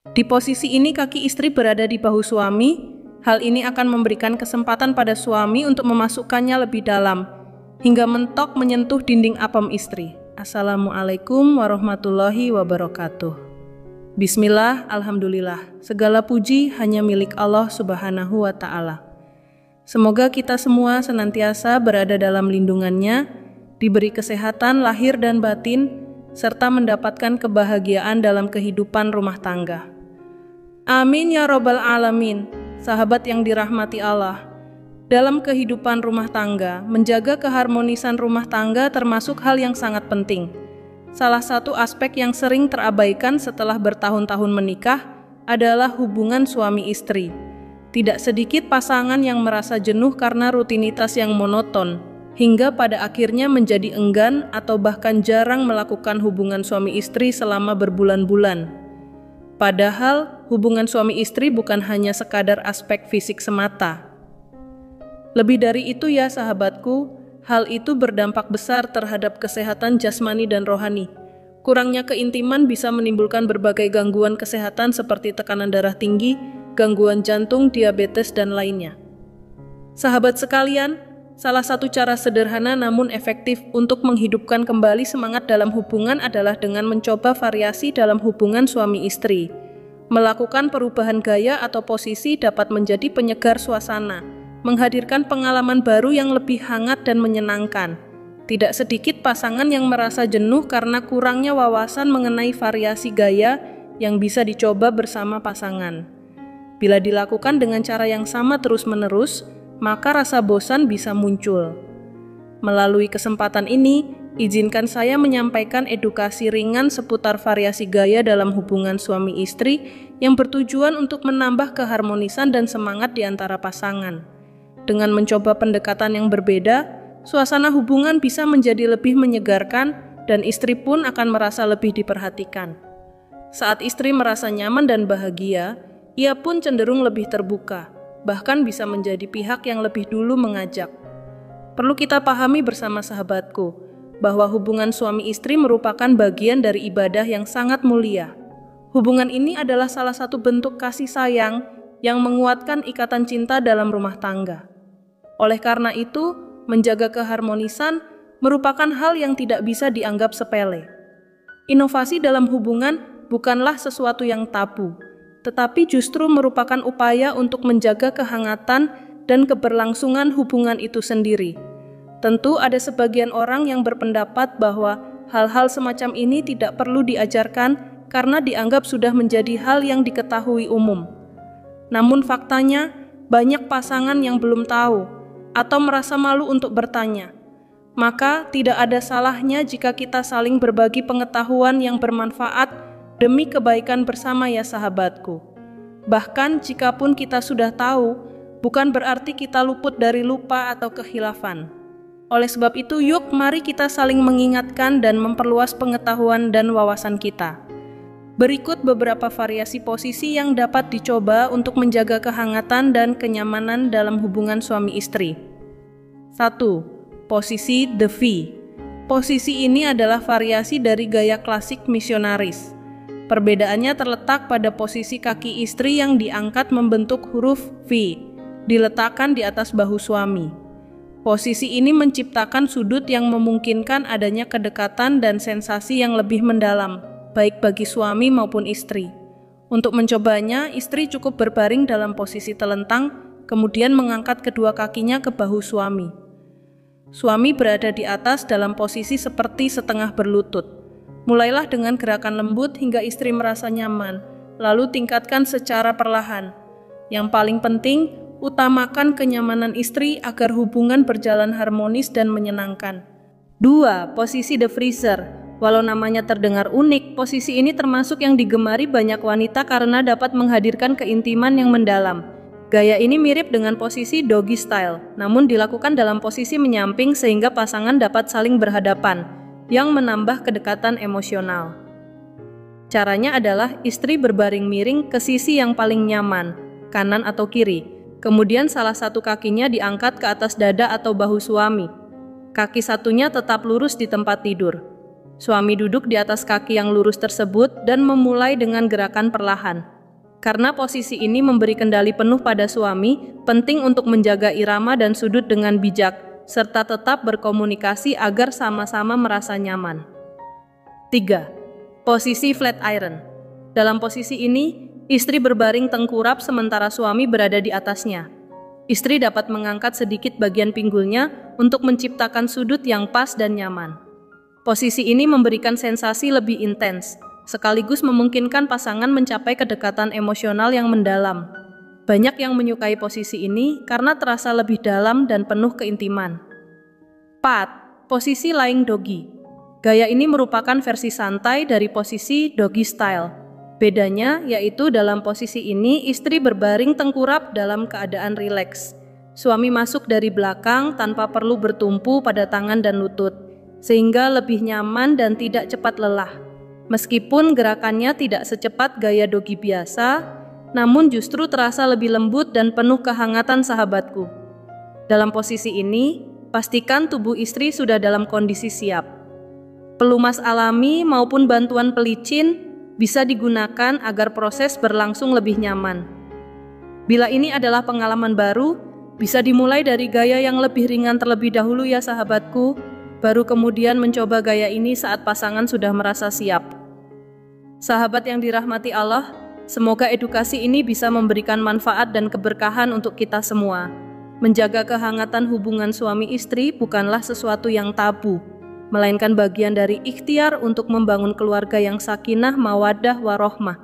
Di posisi ini kaki istri berada di bahu suami. Hal ini akan memberikan kesempatan pada suami untuk memasukkannya lebih dalam, hingga mentok menyentuh dinding apem istri. Assalamualaikum warahmatullahi wabarakatuh. Bismillah, alhamdulillah. Segala puji hanya milik Allah Subhanahu wa Ta'ala. Semoga kita semua senantiasa berada dalam lindungannya, diberi kesehatan lahir dan batin, serta mendapatkan kebahagiaan dalam kehidupan rumah tangga. Amin ya Rabbal Alamin. Sahabat yang dirahmati Allah, dalam kehidupan rumah tangga, menjaga keharmonisan rumah tangga termasuk hal yang sangat penting. Salah satu aspek yang sering terabaikan setelah bertahun-tahun menikah adalah hubungan suami istri. Tidak sedikit pasangan yang merasa jenuh karena rutinitas yang monoton, hingga pada akhirnya menjadi enggan atau bahkan jarang melakukan hubungan suami istri selama berbulan-bulan. Padahal hubungan suami istri bukan hanya sekadar aspek fisik semata. Lebih dari itu ya sahabatku, hal itu berdampak besar terhadap kesehatan jasmani dan rohani. Kurangnya keintiman bisa menimbulkan berbagai gangguan kesehatan seperti tekanan darah tinggi, gangguan jantung, diabetes, dan lainnya. Sahabat sekalian, salah satu cara sederhana namun efektif untuk menghidupkan kembali semangat dalam hubungan adalah dengan mencoba variasi dalam hubungan suami istri. Melakukan perubahan gaya atau posisi dapat menjadi penyegar suasana, menghadirkan pengalaman baru yang lebih hangat dan menyenangkan. Tidak sedikit pasangan yang merasa jenuh karena kurangnya wawasan mengenai variasi gaya yang bisa dicoba bersama pasangan. Bila dilakukan dengan cara yang sama terus-menerus, maka rasa bosan bisa muncul. Melalui kesempatan ini, izinkan saya menyampaikan edukasi ringan seputar variasi gaya dalam hubungan suami istri yang bertujuan untuk menambah keharmonisan dan semangat di antara pasangan. Dengan mencoba pendekatan yang berbeda, suasana hubungan bisa menjadi lebih menyegarkan dan istri pun akan merasa lebih diperhatikan. Saat istri merasa nyaman dan bahagia, ia pun cenderung lebih terbuka, bahkan bisa menjadi pihak yang lebih dulu mengajak. Perlu kita pahami bersama sahabatku, bahwa hubungan suami istri merupakan bagian dari ibadah yang sangat mulia. Hubungan ini adalah salah satu bentuk kasih sayang yang menguatkan ikatan cinta dalam rumah tangga. Oleh karena itu, menjaga keharmonisan merupakan hal yang tidak bisa dianggap sepele. Inovasi dalam hubungan bukanlah sesuatu yang tabu, tetapi justru merupakan upaya untuk menjaga kehangatan dan keberlangsungan hubungan itu sendiri. Tentu ada sebagian orang yang berpendapat bahwa hal-hal semacam ini tidak perlu diajarkan karena dianggap sudah menjadi hal yang diketahui umum. Namun faktanya, banyak pasangan yang belum tahu atau merasa malu untuk bertanya. Maka tidak ada salahnya jika kita saling berbagi pengetahuan yang bermanfaat demi kebaikan bersama ya sahabatku. Bahkan jikapun kita sudah tahu, bukan berarti kita luput dari lupa atau kehilafan. Oleh sebab itu, yuk mari kita saling mengingatkan dan memperluas pengetahuan dan wawasan kita. Berikut beberapa variasi posisi yang dapat dicoba untuk menjaga kehangatan dan kenyamanan dalam hubungan suami istri. 1. Posisi The V. Posisi ini adalah variasi dari gaya klasik misionaris. Perbedaannya terletak pada posisi kaki istri yang diangkat membentuk huruf V, diletakkan di atas bahu suami. Posisi ini menciptakan sudut yang memungkinkan adanya kedekatan dan sensasi yang lebih mendalam, baik bagi suami maupun istri. Untuk mencobanya, istri cukup berbaring dalam posisi telentang, kemudian mengangkat kedua kakinya ke bahu suami. Suami berada di atas dalam posisi seperti setengah berlutut. Mulailah dengan gerakan lembut hingga istri merasa nyaman, lalu tingkatkan secara perlahan. Yang paling penting, utamakan kenyamanan istri agar hubungan berjalan harmonis dan menyenangkan. 2. Posisi The Freezer. Walau namanya terdengar unik, posisi ini termasuk yang digemari banyak wanita karena dapat menghadirkan keintiman yang mendalam. Gaya ini mirip dengan posisi doggy style, namun dilakukan dalam posisi menyamping sehingga pasangan dapat saling berhadapan, yang menambah kedekatan emosional. Caranya adalah istri berbaring miring ke sisi yang paling nyaman, kanan atau kiri. Kemudian salah satu kakinya diangkat ke atas dada atau bahu suami. Kaki satunya tetap lurus di tempat tidur. Suami duduk di atas kaki yang lurus tersebut dan memulai dengan gerakan perlahan. Karena posisi ini memberi kendali penuh pada suami, penting untuk menjaga irama dan sudut dengan bijak, serta tetap berkomunikasi agar sama-sama merasa nyaman. 3. Posisi flat iron. Dalam posisi ini, istri berbaring tengkurap sementara suami berada di atasnya. Istri dapat mengangkat sedikit bagian pinggulnya untuk menciptakan sudut yang pas dan nyaman. Posisi ini memberikan sensasi lebih intens, sekaligus memungkinkan pasangan mencapai kedekatan emosional yang mendalam. Banyak yang menyukai posisi ini karena terasa lebih dalam dan penuh keintiman. 4. Posisi lying doggy. Gaya ini merupakan versi santai dari posisi doggy style. Bedanya yaitu dalam posisi ini istri berbaring tengkurap dalam keadaan rileks. Suami masuk dari belakang tanpa perlu bertumpu pada tangan dan lutut, sehingga lebih nyaman dan tidak cepat lelah. Meskipun gerakannya tidak secepat gaya doggy biasa, namun justru terasa lebih lembut dan penuh kehangatan sahabatku. Dalam posisi ini, pastikan tubuh istri sudah dalam kondisi siap. Pelumas alami maupun bantuan pelicin bisa digunakan agar proses berlangsung lebih nyaman. Bila ini adalah pengalaman baru, bisa dimulai dari gaya yang lebih ringan terlebih dahulu ya sahabatku, baru kemudian mencoba gaya ini saat pasangan sudah merasa siap. Sahabat yang dirahmati Allah, semoga edukasi ini bisa memberikan manfaat dan keberkahan untuk kita semua. Menjaga kehangatan hubungan suami istri bukanlah sesuatu yang tabu, melainkan bagian dari ikhtiar untuk membangun keluarga yang sakinah, mawaddah, warohmah.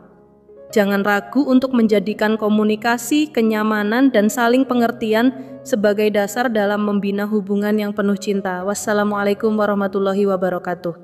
Jangan ragu untuk menjadikan komunikasi, kenyamanan, dan saling pengertian sebagai dasar dalam membina hubungan yang penuh cinta. Wassalamualaikum warahmatullahi wabarakatuh.